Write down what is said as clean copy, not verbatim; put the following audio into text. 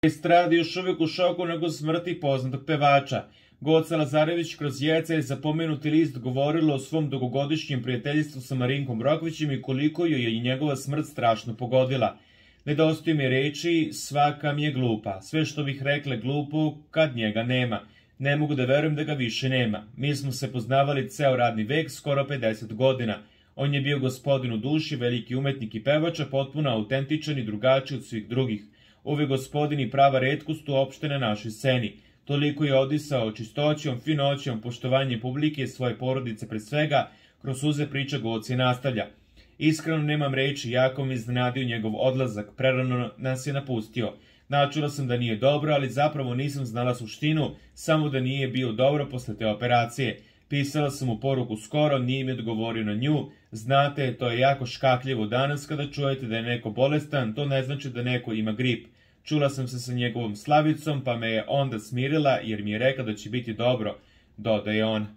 Estradi još uvijek u šoku nakon smrti poznatog pevača. Goca Lazarević kroz Jeca je za pomenuti list govorila o svom dugogodišnjem prijateljstvu sa Marinkom Rokvićem i koliko joj je i njegova smrt strašno pogodila. Nedostaju mi reči, svaka mi je glupa. Sve što bih rekla glupo kad njega nema. Ne mogu da verujem da ga više nema. Mi smo se poznavali ceo radni vek, skoro 50 godina. On je bio gospodin u duši, veliki umetnik i pevača, potpuno autentičan i drugačiji od svih drugih. Ove gospodin i prava retkost uopšte na našoj sceni. Toliko je odisao čistoćom, finoćom, poštovanjem publike i svoje porodice pred svega, kroz suze priča Goci i nastavlja. Iskreno nemam reči, jako mi iznenadio njegov odlazak, prerano nas je napustio. Načula sam da nije dobro, ali zapravo nisam znala suštinu, samo da nije bio dobro posle te operacije. Pisala sam mu poruku skoro, nije mi odgovorio na nju. Znate, to je jako škakljivo danas kada čujete da je neko bolestan, to ne znači da neko ima grip. Čula sam se sa njegovom Slavicom, pa me je onda smirila jer mi je rekla da će biti dobro, dodaje on.